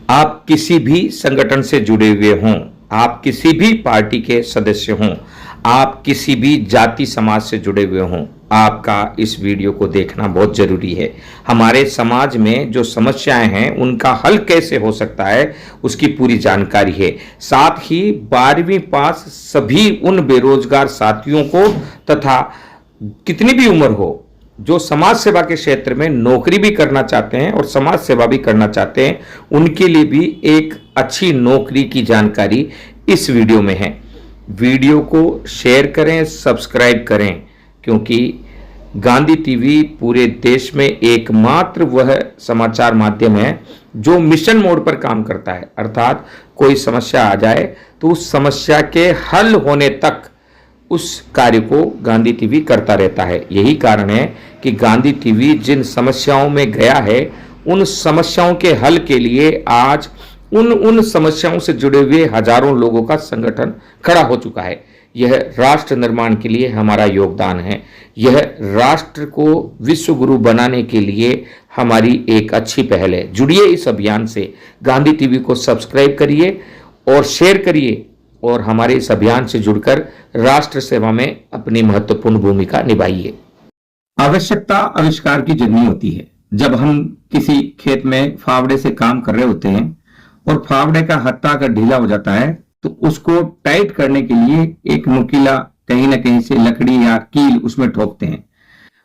आप किसी भी संगठन से जुड़े हुए हों, आप किसी भी पार्टी के सदस्य हों, आप किसी भी जाति समाज से जुड़े हुए हों, आपका इस वीडियो को देखना बहुत जरूरी है। हमारे समाज में जो समस्याएं हैं उनका हल कैसे हो सकता है उसकी पूरी जानकारी है। साथ ही 12वीं पास सभी उन बेरोजगार साथियों को तथा कितनी भी उम्र हो जो समाज सेवा के क्षेत्र में नौकरी भी करना चाहते हैं और समाज सेवा भी करना चाहते हैं, उनके लिए भी एक अच्छी नौकरी की जानकारी इस वीडियो में है। वीडियो को शेयर करें, सब्सक्राइब करें, क्योंकि गांधी टीवी पूरे देश में एकमात्र वह समाचार माध्यम है जो मिशन मोड पर काम करता है। अर्थात कोई समस्या आ जाए तो उस समस्या के हल होने तक उस कार्य को गांधी टीवी करता रहता है। यही कारण है कि गांधी टीवी जिन समस्याओं में गया है उन समस्याओं के हल के लिए आज उन समस्याओं से जुड़े हुए हजारों लोगों का संगठन खड़ा हो चुका है। यह राष्ट्र निर्माण के लिए हमारा योगदान है। यह राष्ट्र को विश्व गुरु बनाने के लिए हमारी एक अच्छी पहल है। जुड़िए इस अभियान से। गांधी टीवी को सब्सक्राइब करिए और शेयर करिए और हमारे इस अभियान से जुड़कर राष्ट्र सेवा में अपनी महत्वपूर्ण भूमिका निभाइए। आवश्यकता आविष्कार की जन्नी होती है। जब हम किसी खेत में फावड़े से काम कर रहे होते हैं और फावड़े का हत्था अगर ढीला हो जाता है तो उसको टाइट करने के लिए एक नुकीला कहीं ना कहीं से लकड़ी या कील उसमें ठोकते हैं,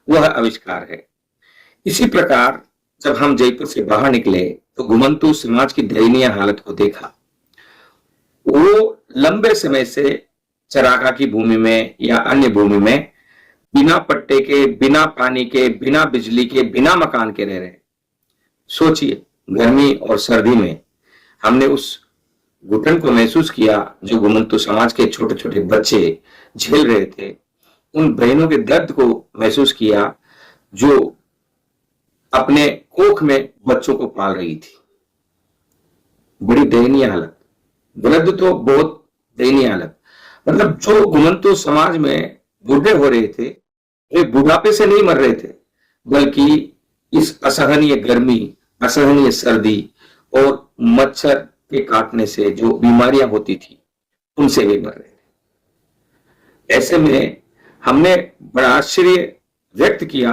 वह आविष्कार है। इसी प्रकार जब हम जयपुर से बाहर निकले तो घुमंतु समाज की दयनीय हालत को देखा। वो लंबे समय से चरागा की भूमि में या अन्य भूमि में बिना पट्टे के, बिना पानी के, बिना बिजली के, बिना मकान के रह रहे। सोचिए, गर्मी और सर्दी में हमने उस घुटन को महसूस किया जो घुमंतु समाज के छोटे छोटे बच्चे झेल रहे थे। उन बहनों के दर्द को महसूस किया जो अपने कोख में बच्चों को पाल रही थी। बड़ी दयनीय हालत, वृद्ध तो बहुत दयनीय हालत। मतलब जो घुमंतु समाज में बूढ़े हो रहे थे वे बुढ़ापे से नहीं मर रहे थे, बल्कि इस असहनीय गर्मी, असहनीय सर्दी और मच्छर के काटने से जो बीमारियां होती थी उनसे वे मर रहे थे। ऐसे में हमने बड़ा आश्चर्य व्यक्त किया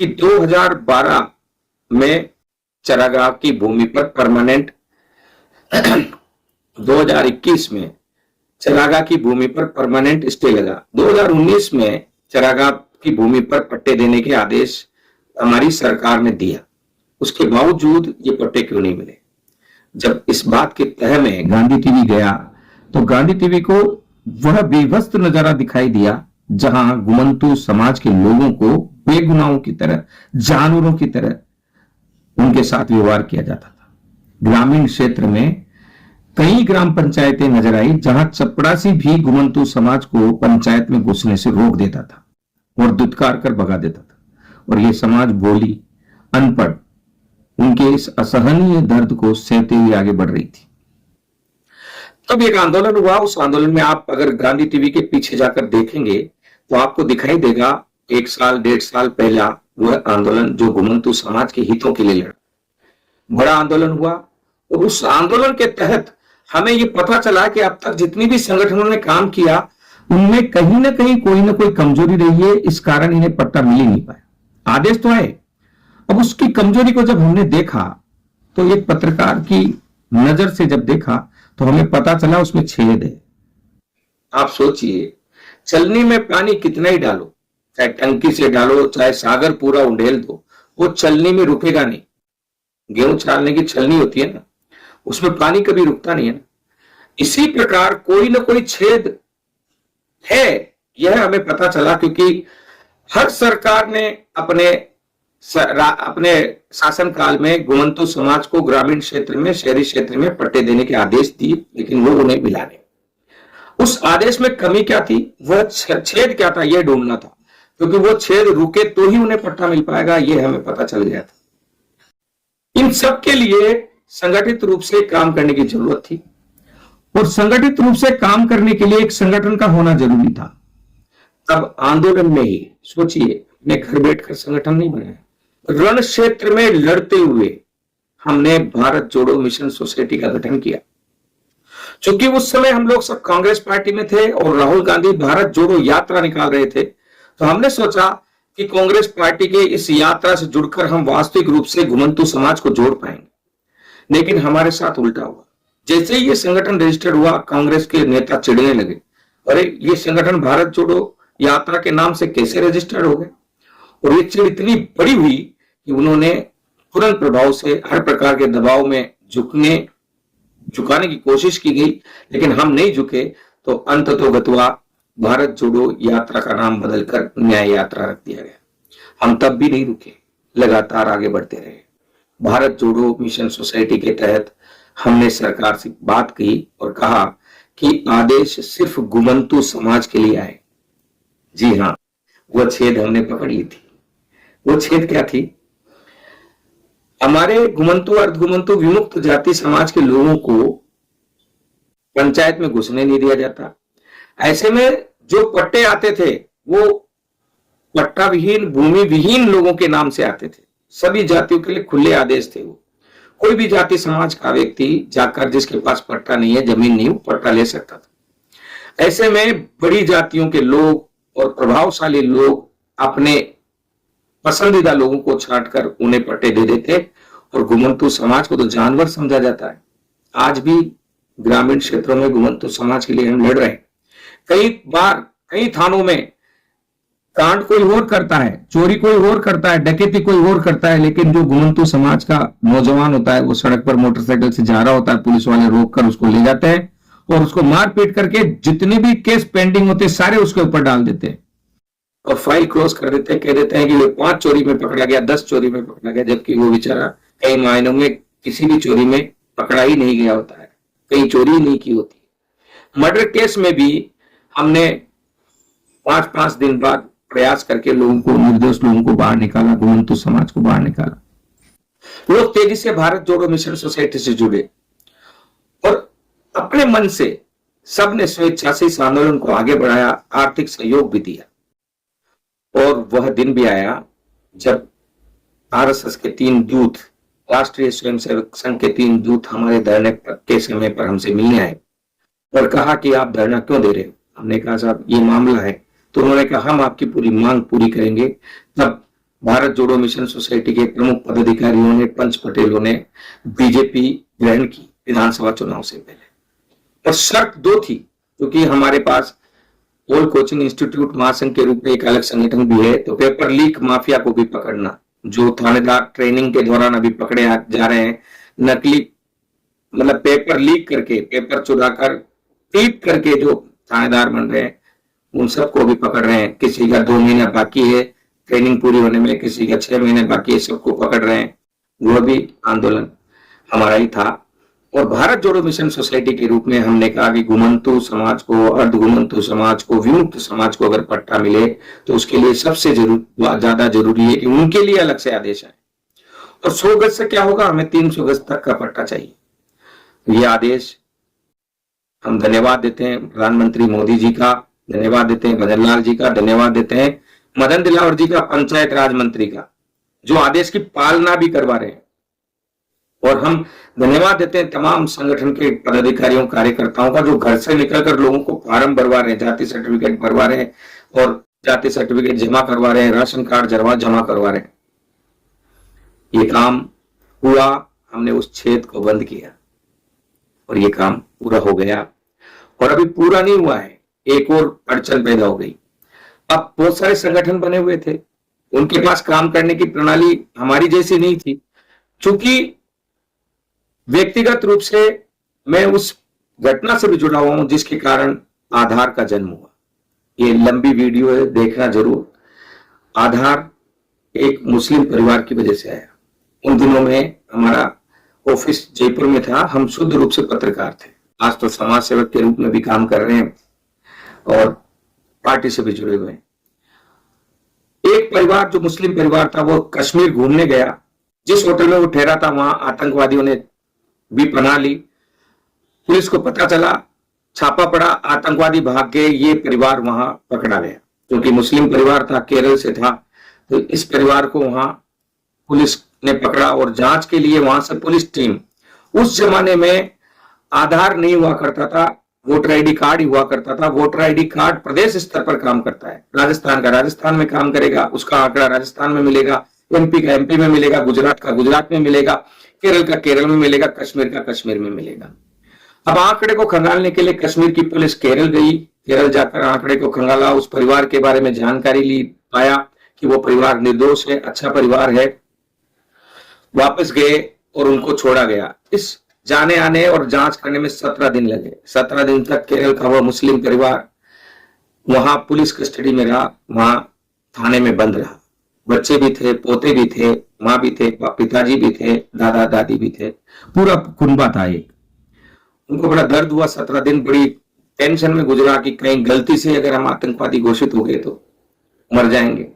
कि 2012 में चरागाह की भूमि पर परमानेंट 2021 में चरागाह की भूमि पर परमानेंट स्टे लगा। 2019 में चरागाह की भूमि पर पट्टे देने के आदेश हमारी सरकार ने दिया। उसके बावजूद ये पट्टे क्यों नहीं मिले? जब इस बात के तह में गांधी टीवी गया तो गांधी टीवी को वह बेवस्त नजारा दिखाई दिया जहां घुमंतु समाज के लोगों को बेगुनाहों की तरह, जानवरों की तरह उनके साथ व्यवहार किया जाता था। ग्रामीण क्षेत्र में कई ग्राम पंचायतें नजर आई जहां चपड़ासी भी घुमंतु समाज को पंचायत में घुसने से रोक देता था और दुत्कार कर भगा देता था। और यह समाज बोली, अनपढ़, उनके इस असहनीय दर्द को सहते हुए आगे बढ़ रही थी। तब एक आंदोलन हुआ। उस आंदोलन में आप अगर गांधी टीवी के पीछे जाकर देखेंगे तो आपको दिखाई देगा 1 साल 1.5 साल पहला वह आंदोलन जो घुमंतु समाज के हितों के लिए लड़ा। बड़ा आंदोलन हुआ और उस आंदोलन के तहत हमें यह पता चला कि अब तक जितनी भी संगठनों ने काम किया उनमें कहीं ना कहीं कोई ना कोई कमजोरी रही है। इस कारण इन्हें पट्टा मिल ही नहीं पाया। आदेश तो आए, अब उसकी कमजोरी को जब हमने देखा तो एक पत्रकार की नजर से जब देखा तो हमें पता चला उसमें छेद है। आप सोचिए, चलनी में पानी कितना ही डालो, चाहे टंकी से डालो, चाहे सागर पूरा उंडेल दो, वो चलनी में रुकेगा नहीं। गेहूं छालने की छलनी होती है ना, उसमें पानी कभी रुकता नहीं है ना। इसी प्रकार कोई ना कोई छेद है, यह हमें पता चला क्योंकि हर सरकार ने अपने शासन काल में घुमंतु समाज को ग्रामीण क्षेत्र में, शहरी क्षेत्र में पट्टे देने के आदेश दिए, लेकिन वो उन्हें मिला नहीं। उस आदेश में कमी क्या थी, वह छेद क्या था, यह ढूंढना था, क्योंकि वो छेद रुके तो ही उन्हें पट्टा मिल पाएगा, यह हमें पता चल गया था। इन सब के लिए संगठित रूप से काम करने की जरूरत थी और संगठित रूप से काम करने के लिए एक संगठन का होना जरूरी था। तब आंदोलन में ही सोचिए, अपने घर बैठकर संगठन नहीं बनाया, रण क्षेत्र में लड़ते हुए हमने भारत जोड़ो मिशन सोसाइटी का गठन किया। चूंकि उस समय हम लोग सब कांग्रेस पार्टी में थे और राहुल गांधी भारत जोड़ो यात्रा निकाल रहे थे, तो हमने सोचा कि कांग्रेस पार्टी के इस यात्रा से जुड़कर हम वास्तविक रूप से घुमंतू समाज को जोड़ पाएंगे। लेकिन हमारे साथ उल्टा हुआ। जैसे ही ये संगठन रजिस्टर्ड हुआ, कांग्रेस के नेता चिढ़ने लगे, अरे ये संगठन भारत जोड़ो यात्रा के नाम से कैसे रजिस्टर्ड हो गए। और ये चिढ़ इतनी बड़ी हुई कि उन्होंने तुरंत प्रभाव से हर प्रकार के दबाव में झुकाने की कोशिश की गई, लेकिन हम नहीं झुके। तो अंततोगत्वा भारत जोड़ो यात्रा का नाम बदलकर न्याय यात्रा रख दिया गया। हम तब भी नहीं रुके, लगातार आगे बढ़ते रहे। भारत जोड़ो मिशन सोसाइटी के तहत हमने सरकार से बात की और कहा कि आदेश सिर्फ घुमंतू समाज के लिए आए। जी हाँ, वह छेद हमने पकड़ ली थी। वो छेद क्या थी? हमारे घुमंतू अर्धघुमंतू विमुक्त जाति समाज के लोगों को पंचायत में घुसने नहीं दिया जाता। ऐसे में जो पट्टे आते थे वो पट्टा विहीन, भूमि विहीन लोगों के नाम से आते थे। सभी जातियों के लिए खुले आदेश थे। वो कोई भी जाति समाज का व्यक्ति जाकर, जिसके पास पट्टा नहीं है, जमीन नहीं, वो पट्टा ले सकता था। ऐसे में बड़ी जातियों के लोग और प्रभावशाली लोग अपने पसंदीदा लोगों को छांटकर उन्हें पट्टे दे देते और घुमंतू समाज को तो जानवर समझा जाता है। आज भी ग्रामीण क्षेत्रों में घुमंतू समाज के लिए हम लड़ रहे हैं। कई बार कई थानों में कांड कोई और करता है, चोरी कोई और करता है, डकैती कोई और करता है, लेकिन जो घुमंतू समाज का नौजवान होता है वो सड़क पर मोटरसाइकिल से जा रहा होता है, पुलिस वाले रोककर उसको ले जाते हैं और उसको मारपीट करके जितने भी केस पेंडिंग होते हैं सारे उसके ऊपर डाल देते हैं और फाइल क्लोज कर देते हैं। कह देते हैं कि वो 5 चोरी में पकड़ा गया, 10 चोरी में पकड़ा गया, जबकि वो बेचारा कई मायनों में किसी भी चोरी में पकड़ा ही नहीं गया होता है, कहीं चोरी ही नहीं की होती। मर्डर केस में भी हमने 5-5 दिन बाद प्रयास करके लोगों को, निर्दोष लोगों को बाहर निकाला, घुमंतू समाज को बाहर निकाला। लोग तेजी से भारत जोड़ो मिशन सोसाइटी से जुड़े और अपने मन से सबने स्वेच्छा से इस आंदोलन को आगे बढ़ाया, आर्थिक सहयोग भी दिया। और वह दिन भी आया जब आरएसएस के 3 दूत, राष्ट्रीय स्वयंसेवक संघ के 3 दूत हमारे धरने के समय पर हमसे मिलने आए और कहा कि आप धरना क्यों दे रहे हो। हमने कहा साहब ये मामला है। तो उन्होंने कहा हम आपकी पूरी मांग पूरी करेंगे। तब भारत जोड़ो मिशन सोसाइटी के प्रमुख पदाधिकारियों ने, पंच पटेलों ने बीजेपी ग्रहण की विधानसभा चुनाव से पहले। और शर्त 2 थी, क्योंकि हमारे पास ऑल कोचिंग इंस्टीट्यूट महासंघ के रूप में एक अलग संगठन भी है, तो पेपर लीक माफिया को भी पकड़ना, जो थानेदार ट्रेनिंग के दौरान अभी पकड़े जा रहे हैं, नकली मतलब पेपर लीक करके, पेपर चुराकर, टीप करके जो थानेदार बन रहे हैं, उन सबको भी पकड़ रहे हैं। किसी का 2 महीना बाकी है ट्रेनिंग पूरी होने में, किसी का 6 महीने बाकी है, सबको पकड़ रहे हैं। वह भी आंदोलन हमारा ही था। और भारत जोड़ो मिशन सोसाइटी के रूप में हमने कहा कि घुमंतू समाज को, अर्धघुमंतू समाज को, विमुक्त समाज को अगर पट्टा मिले तो उसके लिए सबसे ज्यादा जरूरी है कि उनके लिए अलग से आदेश आए। और 100 गज से क्या होगा, हमें 300 गज तक का पट्टा चाहिए। ये आदेश हम धन्यवाद देते हैं प्रधानमंत्री मोदी जी का, धन्यवाद देते हैं भजन लाल जी का, धन्यवाद देते हैं मदन दिलावर जी का, पंचायत राज मंत्री का, जो आदेश की पालना भी करवा रहे हैं। और हम धन्यवाद देते हैं तमाम संगठन के पदाधिकारियों, कार्यकर्ताओं का, जो घर से निकलकर लोगों को फॉर्म भरवा रहे हैं, जाति सर्टिफिकेट भरवा रहे हैं और जाति सर्टिफिकेट जमा करवा रहे हैं, राशन कार्ड जमा करवा रहे हैं। ये काम हुआ, हमने उस छेद को बंद किया और ये काम पूरा हो गया। और अभी पूरा नहीं हुआ है, एक और अड़चन पैदा हो गई। अब बहुत सारे संगठन बने हुए थे, उनके पास काम करने की प्रणाली हमारी जैसी नहीं थी। चूंकि व्यक्तिगत रूप से मैं उस घटना से भी जुड़ा हुआ हूं जिसके कारण आधार का जन्म हुआ। ये लंबी वीडियो है, देखना जरूर। आधार एक मुस्लिम परिवार की वजह से आया। उन दिनों में हमारा ऑफिस जयपुर में था, हम शुद्ध रूप से पत्रकार थे। आज तो समाज सेवक के रूप में भी काम कर रहे हैं और पार्टी से भी जुड़े हुए हैं। एक परिवार जो मुस्लिम परिवार था, वो कश्मीर घूमने गया। जिस होटल में वो ठहरा था वहां आतंकवादियों ने भी पनाह ली। पुलिस को पता चला, छापा पड़ा, आतंकवादी भाग गए, ये परिवार वहां पकड़ा गया। क्योंकि मुस्लिम परिवार था, केरल से था, तो इस परिवार को वहां पुलिस ने पकड़ा और जांच के लिए वहां से पुलिस टीम, उस जमाने में आधार नहीं हुआ करता था, वोटर आईडी कार्ड ही हुआ करता था। वोटर आईडी कार्ड प्रदेश स्तर पर काम करता है, राजस्थान का राजस्थान में काम करेगा, उसका आंकड़ा राजस्थान में मिलेगा, एमपी का एमपी में मिलेगा, गुजरात का गुजरात में मिलेगा, केरल का केरल में मिलेगा, कश्मीर का कश्मीर में मिलेगा। अब आंकड़े को खंगालने के लिए कश्मीर की पुलिस केरल गई, केरल जाकर आंकड़े को खंगाला, उस परिवार के बारे में जानकारी ली, पाया कि वो परिवार निर्दोष है, अच्छा परिवार है, वापस गए और उनको छोड़ा गया। इस जाने आने और जांच करने में 17 दिन लगे। 17 दिन तक केरल का वह मुस्लिम परिवार वहां पुलिस कस्टडी में रहा, वहां थाने में बंद रहा। बच्चे भी थे, पोते भी थे, माँ भी थे, पिताजी भी थे, दादा दादी भी थे, पूरा कुनबा था एक। उनको बड़ा दर्द हुआ, 17 दिन बड़ी टेंशन में गुजरा कि कहीं गलती से अगर हम आतंकवादी घोषित हो गए तो मर जाएंगे।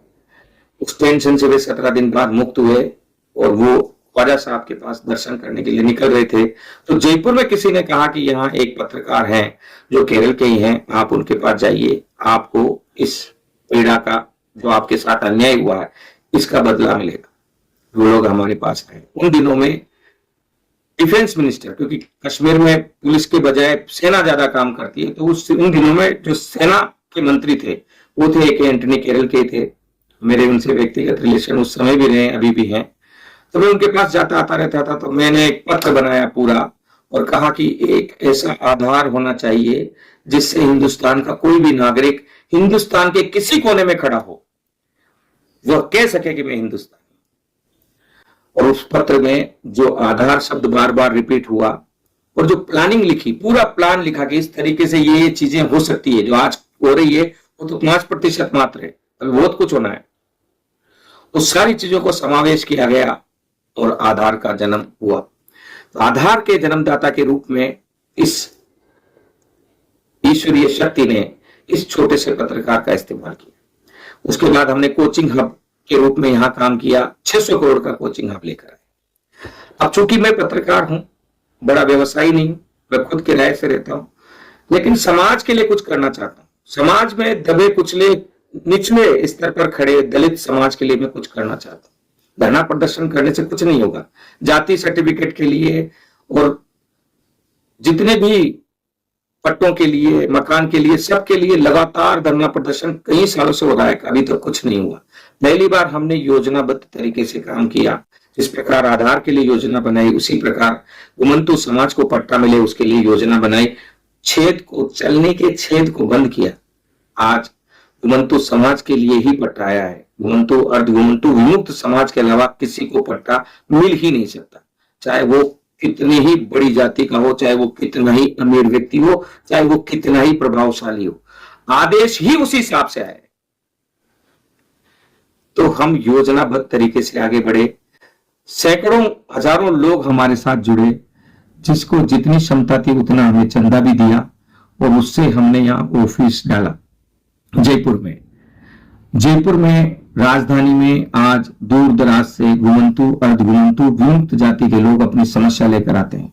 उस टेंशन से वे 17 दिन बाद मुक्त हुए और वो ख्वाजा साहब के पास दर्शन करने के लिए निकल रहे थे। तो जयपुर में किसी ने कहा कि यहाँ एक पत्रकार हैं जो केरल के ही हैं, आप उनके पास जाइए, आपको इस पीड़ा का, जो आपके साथ अन्याय हुआ है, इसका बदला मिलेगा। वो लोग हमारे पास आए। उन दिनों में डिफेंस मिनिस्टर, क्योंकि कश्मीर में पुलिस के बजाय सेना ज्यादा काम करती है, तो उन दिनों में जो सेना के मंत्री थे वो थे एक एंटनी, केरल के थे। मेरे उनसे व्यक्तिगत रिलेशन उस समय भी रहे, अभी भी हैं। तो मैं उनके पास जाता आता रहता था। तो मैंने एक पत्र बनाया पूरा और कहा कि एक ऐसा आधार होना चाहिए जिससे हिंदुस्तान का कोई भी नागरिक हिंदुस्तान के किसी कोने में खड़ा हो, वह कह सके कि मैं हिंदुस्तानी। और उस पत्र में जो आधार शब्द बार बार रिपीट हुआ और जो प्लानिंग लिखी, पूरा प्लान लिखा कि इस तरीके से ये चीजें हो सकती है, जो आज हो रही है वो तो 5% मात्र है, अभी बहुत कुछ होना है। उस सारी चीजों को समावेश किया गया और आधार का जन्म हुआ। तो आधार के जन्मदाता के रूप में इस ईश्वरीय शक्ति ने इस छोटे से पत्रकार का इस्तेमाल किया। उसके बाद हमने कोचिंग हब के रूप में यहां काम किया, 600 करोड़ का कोचिंग हब लेकर आए। अब चूंकि मैं पत्रकार हूं, बड़ा व्यवसायी नहीं हूं, मैं खुद किराए से रहता हूं, लेकिन समाज के लिए कुछ करना चाहता हूं। समाज में दबे कुचले निचले स्तर पर खड़े दलित समाज के लिए मैं कुछ करना चाहता हूं। धरना प्रदर्शन करने से कुछ नहीं होगा। जाति सर्टिफिकेट के लिए और जितने भी पट्टों के लिए, मकान के लिए, सबके लिए लगातार धरना प्रदर्शन कई सालों से हो रहा है, अभी तक कुछ नहीं हुआ। पहली बार हमने योजनाबद्ध तरीके से काम किया। जिस प्रकार आधार के लिए योजना बनाई, उसी प्रकार घुमंतु समाज को पट्टा मिले उसके लिए योजना बनाई। छेद को, चलने के छेद को बंद किया। आज घुमंतु समाज के लिए ही पट्टा आया है। घुमंतु, अर्ध घुमंतु, विमुक्त समाज के अलावा किसी को पट्टा मिल ही नहीं सकता, चाहे वो कितनी ही बड़ी जाति का हो, चाहे वो कितना ही अमीर व्यक्ति हो, चाहे वो कितना ही प्रभावशाली हो, आदेश ही उसी हिसाब से आए। तो हम योजनाबद्ध तरीके से आगे बढ़े। सैकड़ों हजारों लोग हमारे साथ जुड़े, जिसको जितनी क्षमता थी उतना हमें चंदा भी दिया और उससे हमने यहाँ ऑफिस डाला जयपुर में। जयपुर में, राजधानी में आज दूर दराज से घुमंतु, अर्ध घुमंतु, विमुक्त जाति के लोग अपनी समस्या लेकर आते हैं।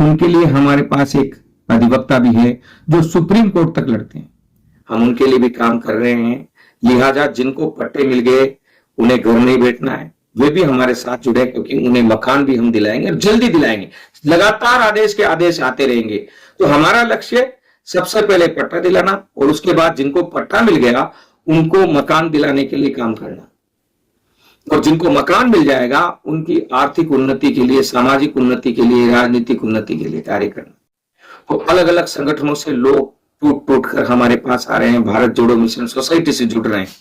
उनके लिए हमारे पास एक अधिवक्ता भी है जो सुप्रीम कोर्ट तक लड़ते हैं। हम उनके लिए भी काम कर रहे हैं। लिहाजा जिनको पट्टे मिल गए उन्हें घर नहीं बैठना है, वे भी हमारे साथ जुड़े, क्योंकि उन्हें मकान भी हम दिलाएंगे और जल्दी दिलाएंगे। लगातार आदेश के आदेश आते रहेंगे। तो हमारा लक्ष्य सबसे पहले पट्टा दिलाना और उसके बाद जिनको पट्टा मिल गया उनको मकान दिलाने के लिए काम करना। और जिनको मकान मिल जाएगा उनकी आर्थिक उन्नति के लिए, सामाजिक उन्नति के लिए, राजनीतिक उन्नति के लिए कार्य करना। तो अलग अलग संगठनों से लोग टूट टूट कर हमारे पास आ रहे हैं। भारत जोड़ो मिशन सोसाइटी से जुड़ रहे हैं।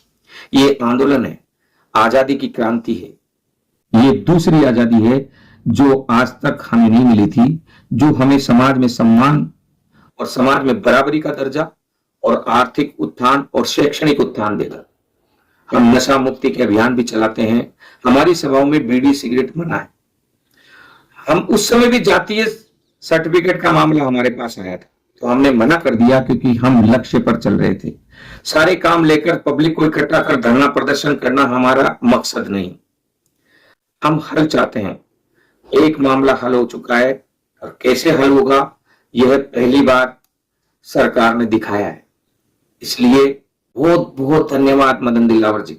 ये आंदोलन है, आजादी की क्रांति है। ये दूसरी आजादी है जो आज तक हमें नहीं मिली थी, जो हमें समाज में सम्मान और समाज में बराबरी का दर्जा और आर्थिक उत्थान और शैक्षणिक उत्थान देगा। हम नशा मुक्ति के अभियान भी चलाते हैं। हमारी सभाओं में बीड़ी सिगरेट मना है। हम उस समय भी जातीय सर्टिफिकेट का मामला हमारे पास आया था, तो हमने मना कर दिया क्योंकि हम लक्ष्य पर चल रहे थे। सारे काम लेकर पब्लिक को इकट्ठा कर धरना प्रदर्शन करना हमारा मकसद नहीं। हम हल चाहते हैं। एक मामला हल हो चुका है और कैसे हल होगा यह पहली बार सरकार ने दिखाया है। इसलिए बहुत बहुत धन्यवाद मदन दिलावर जी।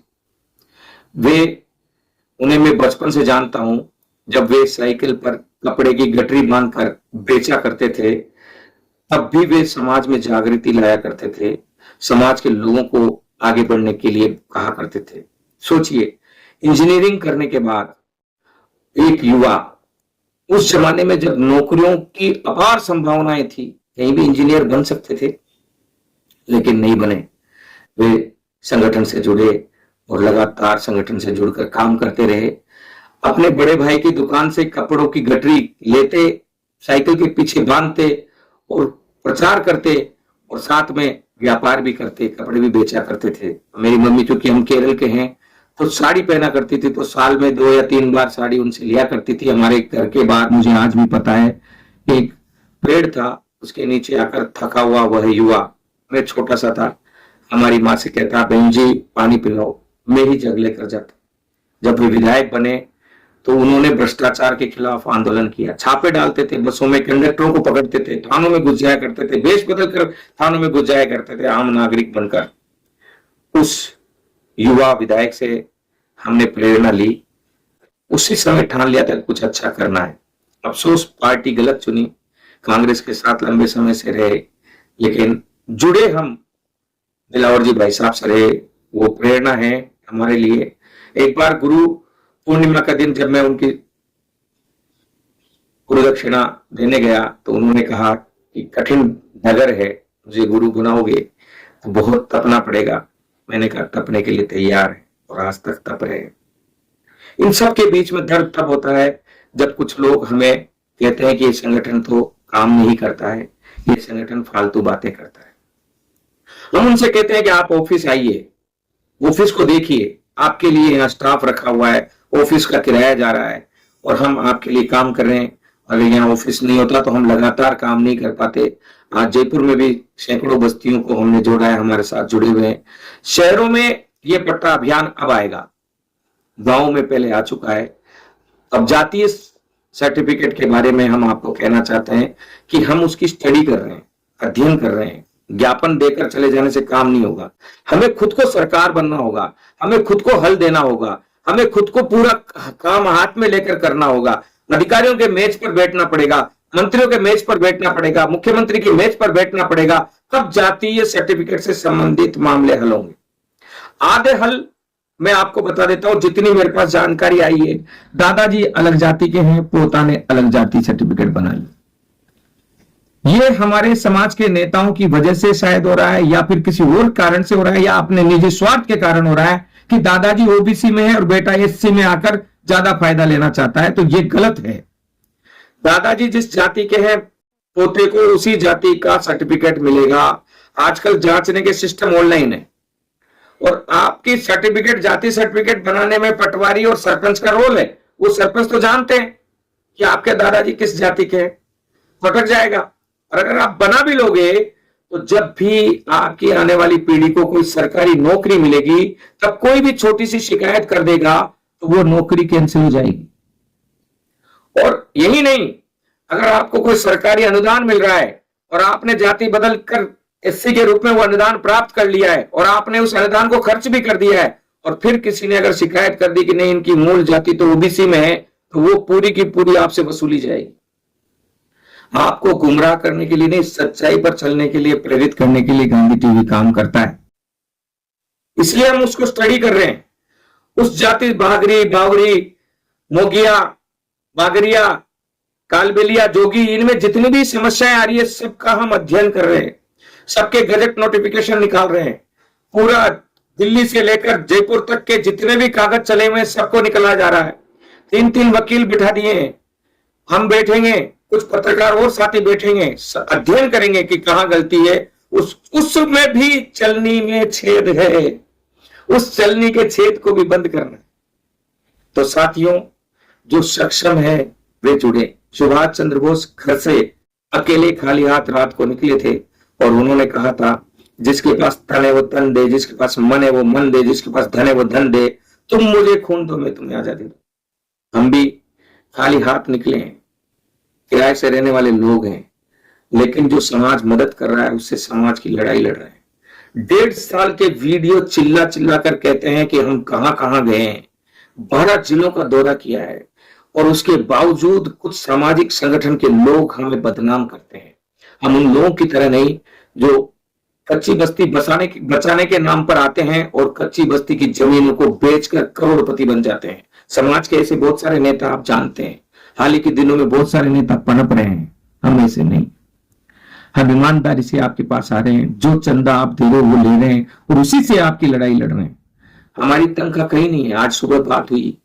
वे उन्हें मैं बचपन से जानता हूं। जब वे साइकिल पर कपड़े की गठरी बांधकर बेचा करते थे, तब भी वे समाज में जागृति लाया करते थे, समाज के लोगों को आगे बढ़ने के लिए कहा करते थे। सोचिए, इंजीनियरिंग करने के बाद एक युवा, उस जमाने में जब नौकरियों की अपार संभावनाएं थी, कहीं भी इंजीनियर बन सकते थे, लेकिन नहीं बने। वे संगठन से जुड़े और लगातार संगठन से जुड़कर काम करते रहे। अपने बड़े भाई की दुकान से कपड़ों की गठरी लेते, साइकिल के पीछे बांधते और प्रचार करते, और साथ में व्यापार भी करते, कपड़े भी बेचा करते थे। मेरी मम्मी, चूंकि हम केरल के हैं, तो साड़ी पहना करती थी, तो साल में 2 या 3 बार साड़ी उनसे लिया करती थी। हमारे घर के बाहर, मुझे आज भी पता है, एक पेड़ था, उसके नीचे आकर थका हुआ वह युवा, मैं छोटा सा था, हमारी माँ से कहता, बहन जी पानी पिलाओ, मैं ही जग लेकर जाता। जब वे विधायक बने तो उन्होंने भ्रष्टाचार के खिलाफ आंदोलन किया, छापे डालते थे, बसों में कंडक्टरों को पकड़ते थे, थानों में घुस जाया करते थे, वेश बदल कर थानों में घुस जाया करते थे, आम नागरिक बनकर। उस युवा विधायक से हमने प्रेरणा ली, उसी समय ठान लिया था कुछ अच्छा करना है। अफसोस पार्टी गलत चुनी, कांग्रेस के साथ लंबे समय से रहे, लेकिन जुड़े हम दिलावर जी भाई साहब से रहे, वो प्रेरणा है हमारे लिए। एक बार गुरु पूर्णिमा का दिन जब मैं उनकी गुरु दक्षिणा देने गया, तो उन्होंने कहा कि कठिन नगर है, मुझे गुरु बनाओगे तो बहुत तपना पड़ेगा। मैंने कहा तपने के लिए तैयार है, और आज तक तप रहे। इन सब के बीच में दर्द तब होता है जब कुछ लोग हमें कहते हैं कि ये संगठन तो काम नहीं करता है, ये संगठन फालतू बातें करता है। हम उनसे कहते हैं कि आप ऑफिस आइए, ऑफिस को देखिए, आपके लिए यहाँ स्टाफ रखा हुआ है, ऑफिस का किराया जा रहा है, और हम आपके लिए काम कर रहे हैं। अगर यहाँ ऑफिस नहीं होता तो हम लगातार काम नहीं कर पाते। आज जयपुर में भी सैकड़ों बस्तियों को हमने जोड़ा है, हमारे साथ जुड़े हुए हैं। शहरों में ये पट्टा अभियान अब आएगा, गांव में पहले आ चुका है। अब जातीय सर्टिफिकेट के बारे में हम आपको कहना चाहते हैं कि हम उसकी स्टडी कर रहे हैं, अध्ययन कर रहे हैं। ज्ञापन देकर चले जाने से काम नहीं होगा, हमें खुद को सरकार बनना होगा, हमें खुद को हल देना होगा, हमें खुद को पूरा काम हाथ में लेकर करना होगा। अधिकारियों के मेज पर बैठना पड़ेगा, मंत्रियों के मेज पर बैठना पड़ेगा, मुख्यमंत्री की मेज पर बैठना पड़ेगा, तब जातीय सर्टिफिकेट से संबंधित मामले हल होंगे। आधे हल मैं आपको बता देता हूं, जितनी मेरे पास जानकारी आई है। दादाजी अलग जाति के हैं, पोता ने अलग जाति सर्टिफिकेट बना लिया। ये हमारे समाज के नेताओं की वजह से शायद हो रहा है, या फिर किसी और कारण से हो रहा है, या अपने निजी स्वार्थ के कारण हो रहा है कि दादाजी ओबीसी में है और बेटा एससी में आकर ज्यादा फायदा लेना चाहता है। तो ये गलत है। दादाजी जिस जाति के हैं, पोते को उसी जाति का सर्टिफिकेट मिलेगा। आजकल जांचने के सिस्टम ऑनलाइन है, और आपकी सर्टिफिकेट, जाति सर्टिफिकेट बनाने में पटवारी और सरपंच का रोल है। वो सरपंच तो जानते हैं कि आपके दादाजी किस जाति के हैं, भटक जाएगा। और अगर आप बना भी लोगे, तो जब भी आपकी आने वाली पीढ़ी को कोई सरकारी नौकरी मिलेगी, तब कोई भी छोटी सी शिकायत कर देगा तो वो नौकरी कैंसिल हो जाएगी। और यही नहीं, अगर आपको कोई सरकारी अनुदान मिल रहा है और आपने जाति बदल कर एससी के रूप में वो अनुदान प्राप्त कर लिया है, और आपने उस अनुदान को खर्च भी कर दिया है, और फिर किसी ने अगर शिकायत कर दी कि नहीं इनकी मूल जाति तो ओबीसी में है, तो वो पूरी की पूरी आपसे वसूली जाएगी। आपको गुमराह करने के लिए नहीं, सच्चाई पर चलने के लिए प्रेरित करने के लिए गांधी टीवी काम करता है। इसलिए हम उसको स्टडी कर रहे हैं। उस जाति बागरी, बावरी, मोगिया, बागरिया, कालबेलिया, जोगी, इनमें जितनी भी समस्याएं आ रही है, सबका हम अध्ययन कर रहे हैं। सबके गजट नोटिफिकेशन निकाल रहे हैं। पूरा दिल्ली से लेकर जयपुर तक के जितने भी कागज चले हुए सबको निकाला जा रहा है। 3-3 वकील बिठा दिए हैं। हम बैठेंगे, कुछ पत्रकार और साथी बैठेंगे, अध्ययन करेंगे कि कहां गलती है। उसमें भी चलनी में छेद है, उस चलनी के छेद को भी बंद करना है। तो साथियों, जो सक्षम है वे जुड़े। सुभाष चंद्र बोस घर से अकेले खाली हाथ रात को निकले थे, और उन्होंने कहा था जिसके पास तन है वो तन दे, जिसके पास मन है वो मन दे, जिसके पास धन है वो धन दे। तुम मुझे खून दो, मैं तुम्हें आजादी दो। हम भी खाली हाथ निकले हैं, किराए से रहने वाले लोग हैं, लेकिन जो समाज मदद कर रहा है उससे समाज की लड़ाई लड़ रहे हैं। 1.5 साल के वीडियो चिल्ला चिल्ला कर कहते हैं कि हम कहां कहां गए हैं। 12 जिलों का दौरा किया है और उसके बावजूद कुछ सामाजिक संगठन के लोग हमें बदनाम करते हैं। हम उन लोगों की तरह नहीं जो कच्ची बस्ती बचाने के नाम पर आते हैं और कच्ची बस्ती की जमीनों को बेचकर करोड़पति बन जाते हैं। समाज के ऐसे बहुत सारे नेता आप जानते हैं, हाल ही के दिनों में बहुत सारे नेता पनप रहे हैं, हम ऐसे नहीं। हम ईमानदारी से आपके पास आ रहे हैं, जो चंदा आप दे रहे हो वो ले रहे हैं और उसी से आपकी लड़ाई लड़ रहे हैं। हमारी तनख्वाह कहीं नहीं है। आज सुबह बात हुई,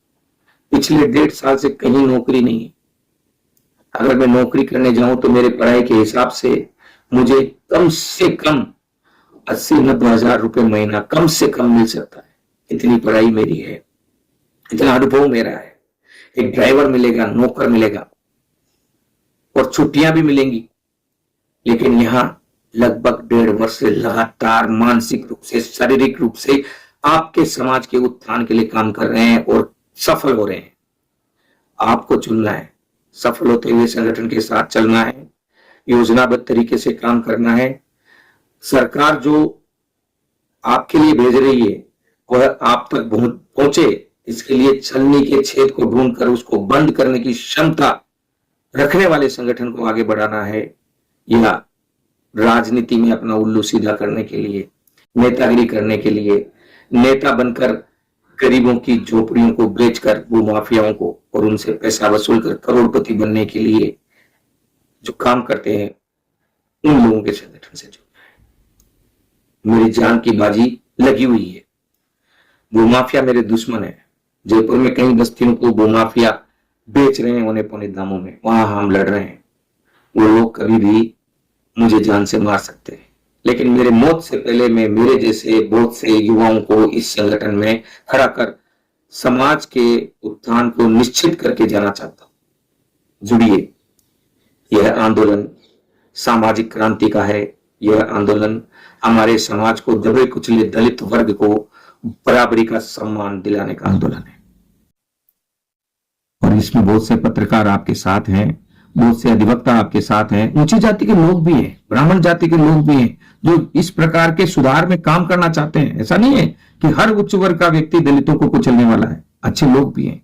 पिछले 1.5 साल से कहीं नौकरी नहीं है। अगर मैं नौकरी करने जाऊं तो मेरे पढ़ाई के हिसाब से मुझे कम से कम 80-90 हजार रुपए महीना कम से कम मिल सकता है। इतनी पढ़ाई मेरी है, इतना अनुभव मेरा है। एक ड्राइवर मिलेगा, नौकर मिलेगा और छुट्टियां भी मिलेंगी, लेकिन यहाँ लगभग 1.5 वर्ष से लगातार मानसिक रूप से, शारीरिक रूप से आपके समाज के उत्थान के लिए काम कर रहे हैं और सफल हो रहे हैं। आपको चुनना है, सफल होते हुए संगठन के साथ चलना है, योजनाबद्ध तरीके से काम करना है। सरकार जो आपके लिए भेज रही है वह आप तक पहुंचे, इसके लिए छलनी के छेद को ढूंढकर उसको बंद करने की क्षमता रखने वाले संगठन को आगे बढ़ाना है, या राजनीति में अपना उल्लू सीधा करने के लिए, नेतागिरी करने के लिए, नेता बनकर गरीबों की झोपड़ियों को बेचकर भूमाफियाओं को और उनसे पैसा वसूल कर करोड़पति बनने के लिए जो काम करते हैं, उन लोगों के संगठन से जुड़ना है। मेरी जान की बाजी लगी हुई है। भूमाफिया मेरे दुश्मन है। जयपुर में कई बस्तियों को भूमाफिया बेच रहे हैं औने पौने दामों में, वहां हम लड़ रहे हैं। वो लोग कभी भी मुझे जान से मार सकते हैं, लेकिन मेरे मौत से पहले मैं मेरे जैसे बहुत से युवाओं को इस संगठन में खड़ा कर समाज के उत्थान को निश्चित करके जाना चाहता हूं। जुड़िए, यह आंदोलन सामाजिक क्रांति का है। यह आंदोलन हमारे समाज को दबे कुचले दलित वर्ग को बराबरी का सम्मान दिलाने का आंदोलन है। और इसमें बहुत से पत्रकार आपके साथ हैं, बहुत से अधिवक्ता आपके साथ हैं, ऊंची जाति के लोग भी हैं, ब्राह्मण जाति के लोग भी हैं जो इस प्रकार के सुधार में काम करना चाहते हैं। ऐसा नहीं है कि हर उच्च वर्ग का व्यक्ति दलितों को कुचलने वाला है, अच्छे लोग भी हैं।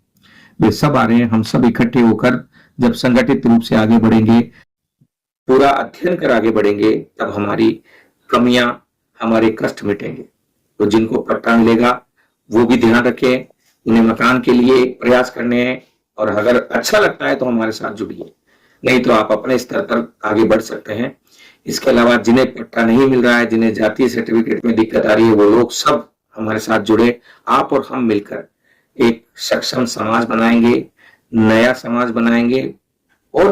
वे सब आ रहे हैं। हम सब इकट्ठे होकर जब संगठित रूप से आगे बढ़ेंगे, पूरा अध्ययन कर आगे बढ़ेंगे, तब हमारी कमियां, हमारे कष्ट मिटेंगे। तो जिनको पट्टा मिलेगा वो भी ध्यान रखें, उन्हें मकान के लिए प्रयास करने हैं, और अगर अच्छा लगता है तो हमारे साथ जुड़िए, नहीं तो आप अपने स्तर पर आगे बढ़ सकते हैं। इसके अलावा जिन्हें पट्टा नहीं मिल रहा है, जिन्हें जातीय सर्टिफिकेट में दिक्कत आ रही है, वो लोग सब हमारे साथ जुड़े। आप और हम मिलकर एक सक्षम समाज बनाएंगे, नया समाज बनाएंगे और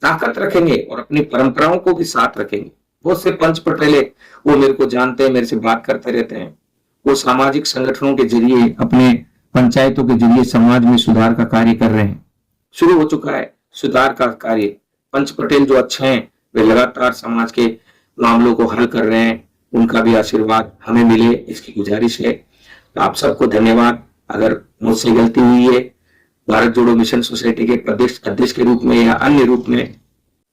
ताकत रखेंगे और अपनी परंपराओं को भी साथ रखेंगे। बहुत से पंच पटेले वो मेरे को जानते हैं, मेरे से बात करते रहते हैं। वो सामाजिक संगठनों के जरिए, अपने पंचायतों के जरिए समाज में सुधार का कार्य कर रहे हैं। शुरू हो चुका है सुधार का कार्य। पंच पटेल जो अच्छे हैं वे लगातार समाज के मामलों को हल कर रहे हैं। उनका भी आशीर्वाद हमें मिले, इसकी गुजारिश है। तो आप सबको धन्यवाद। अगर मुझसे गलती हुई है, भारत जोड़ो मिशन सोसाइटी के प्रदेश अध्यक्ष के रूप में या अन्य रूप में,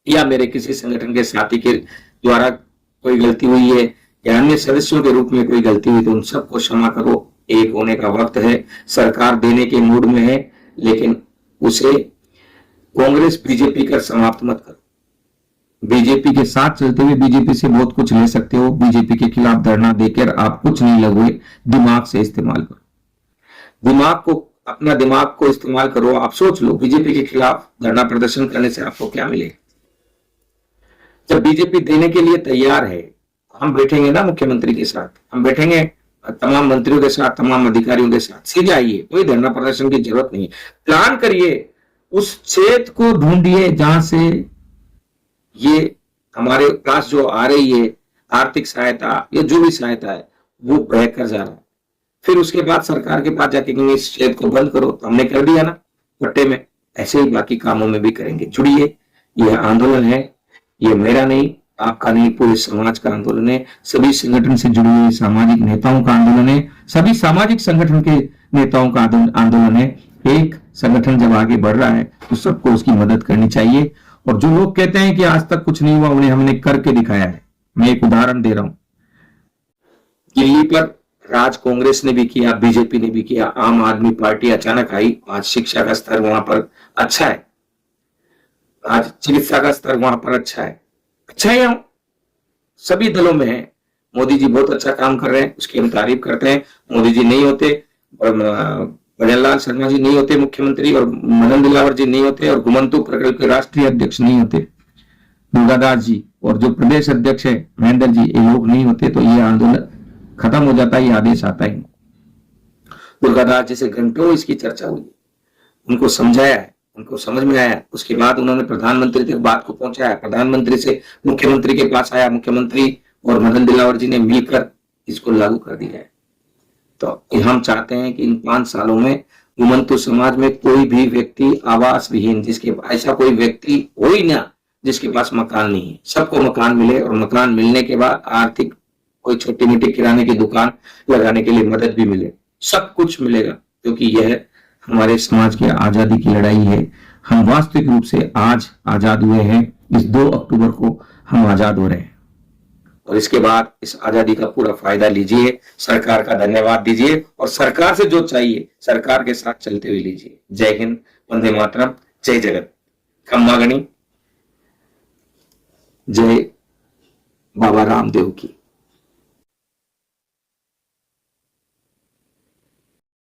या मेरे किसी संगठन के साथी के द्वारा कोई गलती हुई है, या अन्य सदस्यों के रूप में कोई गलती हुई, तो उन सबको क्षमा करो। एक होने का वक्त है। सरकार देने के मूड में है, लेकिन उसे कांग्रेस बीजेपी कर समाप्त मत करो। बीजेपी के साथ चलते हुए बीजेपी से बहुत कुछ ले सकते हो। बीजेपी के खिलाफ धरना देकर आप कुछ नहीं लगोगे। दिमाग से इस्तेमाल करो, अपना दिमाग को इस्तेमाल करो। आप सोच लो, बीजेपी के खिलाफ धरना प्रदर्शन करने से आपको क्या मिलेगा। जब बीजेपी देने के लिए तैयार है, हम बैठेंगे ना मुख्यमंत्री के साथ, हम बैठेंगे तमाम मंत्रियों के साथ, तमाम अधिकारियों के साथ। सीधे आइए, कोई धरना प्रदर्शन की जरूरत नहीं। प्लान करिए, उस छेद को ढूंढिए जहां से ये हमारे पास जो आ रही है आर्थिक सहायता या जो भी सहायता है वो बहकर जा रहा है। फिर उसके बाद सरकार के पास जाके कहेंगे इस छेद को बंद करो, तो हमने कर दिया ना पट्टे में। ऐसे ही बाकी कामों में भी करेंगे। जुड़िए, यह आंदोलन है, ये मेरा नहीं, आपका नहीं, पूरे समाज का आंदोलन है। सभी संगठन से जुड़े हुए सामाजिक नेताओं का आंदोलन है। सभी सामाजिक संगठन के नेताओं का आंदोलन है। एक संगठन जब आगे बढ़ रहा है तो सबको उसकी मदद करनी चाहिए। और जो लोग कहते हैं कि आज तक कुछ नहीं हुआ, उन्हें हमने करके दिखाया है। मैं एक उदाहरण दे रहा हूं। दिल्ली पर राज कांग्रेस ने भी किया, बीजेपी ने भी किया, आम आदमी पार्टी अचानक आई। आज शिक्षा का स्तर वहां पर अच्छा है, आज चिकित्सा का स्तर वहां पर अच्छा है, अच्छा है, सभी दलों में है। मोदी जी बहुत अच्छा काम कर रहे हैं, उसकी हम तारीफ करते हैं। मोदी जी नहीं होते और भजन लाल शर्मा जी नहीं होते मुख्यमंत्री, और मदन दिलावर जी नहीं होते, और घुमंतु प्रकल्प के राष्ट्रीय अध्यक्ष नहीं होते दुर्गादास जी, और जो प्रदेश अध्यक्ष है महेंद्र जी, ये लोग नहीं होते तो ये आंदोलन खत्म हो जाता, ये आदेश आता ही। दुर्गादास जी से घंटों इसकी चर्चा हुई, उनको समझाया है, उनको समझ में आया, उसके बाद उन्होंने प्रधानमंत्री तक बात को पहुंचाया, प्रधानमंत्री से मुख्यमंत्री के पास आया, मुख्यमंत्री और मदन दिलावर जी ने मिलकर इसको लागू कर दिया है। तो हम चाहते हैं कि इन 5 सालों में घुमंतु समाज में कोई भी व्यक्ति आवास विहीन, जिसके ऐसा कोई व्यक्ति हो ही ना जिसके पास मकान नहीं है, सबको मकान मिले, और मकान मिलने के बाद आर्थिक कोई छोटी मोटी किराने की दुकान लगाने के लिए मदद भी मिले, सब कुछ मिलेगा, क्योंकि यह हमारे समाज की आजादी की लड़ाई है। हम वास्तविक रूप से आज आजाद हुए हैं, इस 2 अक्टूबर को हम आजाद हो रहे हैं, और इसके बाद इस आजादी का पूरा फायदा लीजिए, सरकार का धन्यवाद दीजिए, और सरकार से जो चाहिए सरकार के साथ चलते हुए लीजिए। जय हिंद, वंदे मातरम, जय जगत, खम्मा गणी, जय बाबा रामदेव की।